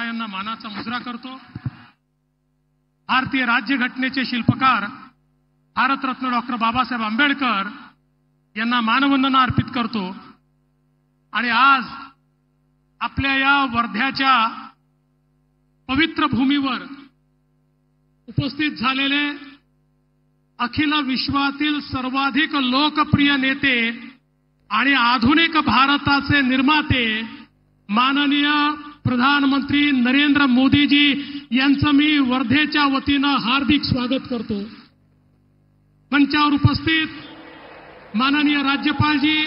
शहा यांना मानाचा मुजरा करतो। भारतीय राज्यघटनेचे शिल्पकार भारतरत्न डॉक्टर बाबासाहेब आंबेडकर यांना मानवंदना अर्पित करतो। आणि आज आपल्या या वर्ध्याच्या पवित्र भूमीवर उपस्थित झालेले अखिल विश्वातील सर्वाधिक लोकप्रिय नेते आणि आधुनिक भारताचे निर्माते माननीय प्रधानमंत्री नरेंद्र मोदीजी यांचं मी वर्धेच्या वतीनं हार्दिक स्वागत करतो। मंचावर उपस्थित माननीय राज्यपालजी,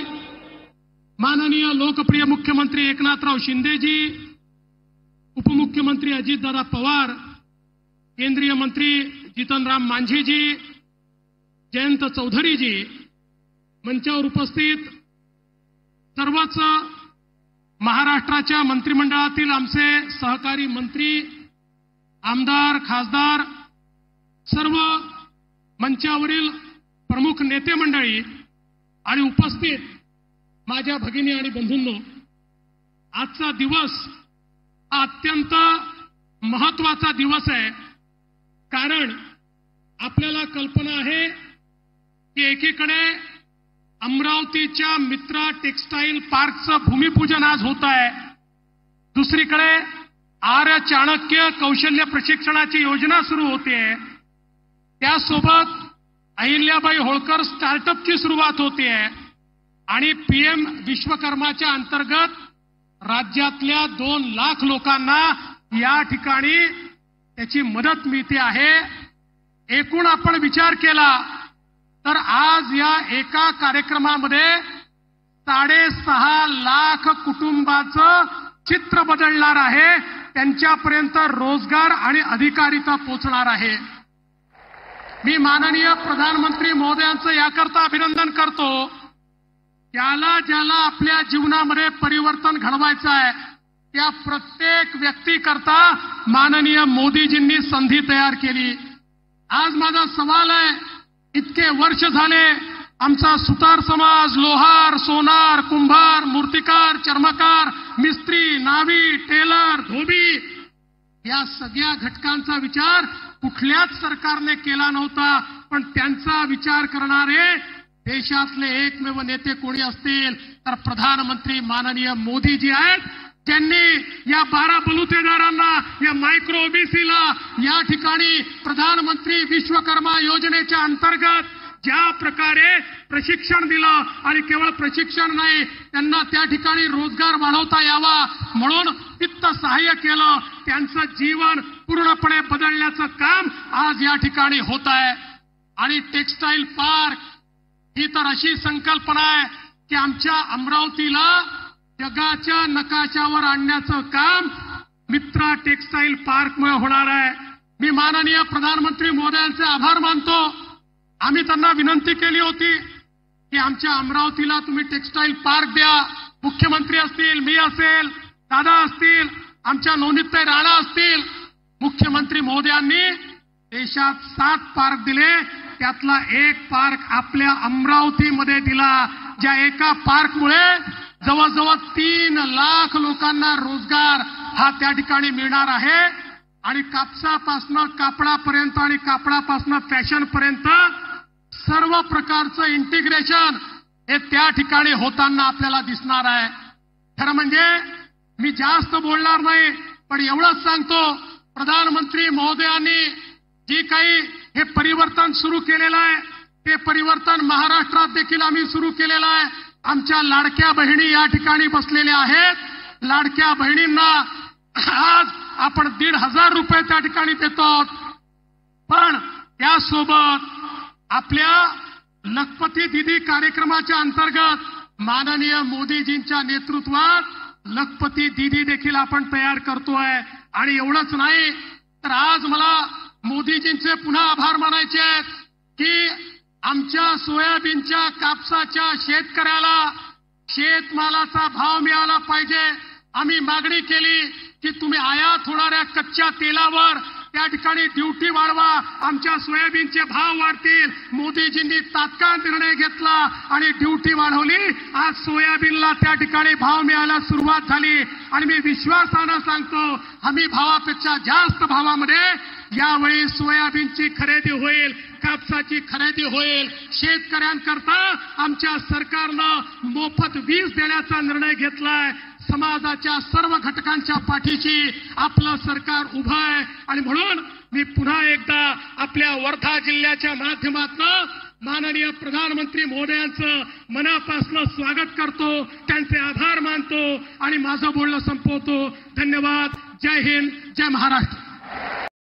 माननीय लोकप्रिय मुख्यमंत्री एकनाथराव शिंदेजी, उपमुख्यमंत्री अजितदादा पवार, केंद्रीय मंत्री जीतनराम मांझीजी, जयंत चौधरीजी, मंचावर उपस्थित सर्वच महाराष्ट्राच्या मंत्रिमंडळातील आमचे सहकारी मंत्री, आमदार, खासदार, सर्व मंचावरील प्रमुख नेते मंडळी आणि उपस्थित माझ्या भगिनी आणि बंधूंनो, आजचा दिवस हा अत्यंत महत्त्वाचा दिवस आहे। कारण आपल्याला कल्पना आहे की एकीकडे अमरावतीच्या मित्रा टेक्सटाईल पार्कचं भूमिपूजन आज होत आहे, दुसरीकडे आर्य चाणक्य कौशल्य प्रशिक्षणाची योजना सुरू होते, त्यासोबत अहिल्याबाई होळकर स्टार्टअपची सुरुवात होते आणि पीएम विश्वकर्माच्या अंतर्गत राज्यातल्या 2 लाख लोकांना या ठिकाणी त्याची मदत मिळते आहे। एकूण आपण विचार केला तर आज या एका कार्यक्रमामध्ये 6.5 लाख कुटुंबाचं चित्र बदलणार आहे, त्यांच्यापर्यंत रोजगार आणि अधिकारिता पोहोचणार आहे। मी माननीय प्रधानमंत्री महोदयांचं याकरता अभिनंदन करतो, ज्याला ज्याला आपल्या जीवनामध्ये परिवर्तन घडवायचं आहे त्या प्रत्येक व्यक्तीकरता माननीय मोदीजींनी संधी तयार केली। आज माझा सवाल आहे, इतके वर्ष झाले आमचा सुतार समाज लोहार, सोनार, कुंभार, मूर्तिकार, चर्मकार, मिस्त्री, नावी, टेलर, धोबी या सगळ्या घटकांचा विचार कुठल्याच सरकारने केला नव्हता, पण त्यांचा विचार करणारे देशातले एकमेव नेते कोणी असतील तर प्रधानमंत्री माननीय मोदीजी आहेत, ज्यांनी या 12 बलुतेदारांना, या मायक्रो ओबीसीला या ठिकाणी प्रधानमंत्री विश्वकर्मा योजनेच्या अंतर्गत ज्या प्रकारे प्रशिक्षण दिलं आणि केवळ प्रशिक्षण नाही, त्यांना त्या ठिकाणी रोजगार वाढवता यावा म्हणून वित्त सहाय्य केलं, त्यांचं जीवन पूर्णपणे बदलण्याचं काम आज या ठिकाणी होत आहे। आणि टेक्सटाईल पार्क ही तर अशी संकल्पना आहे की आमच्या अमरावतीला जगाच्या नकाशावर आणण्याचं काम मित्रा टेक्सटाईल पार्कमुळे होणार आहे। मी माननीय प्रधानमंत्री महोदयांचे आभार मानतो। आम्ही त्यांना विनंती केली होती की आमच्या अमरावतीला तुम्ही टेक्सटाईल पार्क द्या, मुख्यमंत्री असतील, मी असेल, दादा असतील, आमच्या नवनीतताई राणा असतील। मुख्यमंत्री महोदयांनी देशात 7 पार्क दिले, त्यातला एक पार्क आपल्या अमरावतीमध्ये दिला, ज्या एका पार्कमुळे जवळजवळ 3 लाख लोकांना रोजगार हा त्या ठिकाणी मिळणार आहे। आणि कापसापासून कापडापर्यंत आणि कापडापासून फॅशनपर्यंत सर्व प्रकारचं इंटिग्रेशन हे त्या ठिकाणी होताना आपल्याला दिसणार आहे। खरं म्हणजे मी जास्त बोलणार नाही, पण एवढंच सांगतो, प्रधानमंत्री महोदयांनी जी काही हे परिवर्तन सुरू केलेलं आहे ते परिवर्तन महाराष्ट्रात देखील आम्ही सुरू केलेलं आहे। आमच्या लाडक्या बहिणी या ठिकाणी बसलेल्या आहेत, लाडक्या बहिणींना आज आपण 1,500 रुपये त्या ठिकाणी देतो, पण त्यासोबत आपल्या लखपती दीदी कार्यक्रमाच्या अंतर्गत माननीय मोदीजींच्या नेतृत्वात लखपती दीदी देखील आपण तयार करतोय। आणि एवढंच नाही तर आज मला मोदीजींचे पुन्हा आभार मानायचे आहेत की आमच्या सोयाबीनच्या, कापसाच्या शेतकऱ्याला शेतमालाचा भाव मिळाला पाहिजे। आम्ही मागणी केली की तुम्ही आयात होणाऱ्या कच्च्या तेलावर त्या ठिकाणी ड्युटी वाढवा, आमच्या सोयाबीनचे भाव वाढतील. मोदीजींनी तात्काळ निर्णय घेतला आणि ड्युटी वाढवली. आज सोयाबीनला त्या ठिकाणी भाव मिळायला सुरुवात झाली आणि मी विश्वासानं सांगतो हमी भावापेक्षा जास्त भावामध्ये यावेळी सोयाबीनची खरेदी होईल, कापसाची खरेदी होईल. शेतकऱ्यांकरता आमच्या सरकारनं मोफत वीज देण्याचा निर्णय घेतलाय. समाजाच्या सर्व घटकांच्या पाठीशी आपलं सरकार उभं आहे आणि म्हणून मी पुन्हा एकदा आपल्या वर्धा जिल्ह्याच्या माध्यमातून माननीय प्रधानमंत्री महोदयांचं मनापासून स्वागत करतो, त्यांचे आभार मानतो आणि माझं बोलणं संपवतो. धन्यवाद. जय हिंद, जय महाराष्ट्र.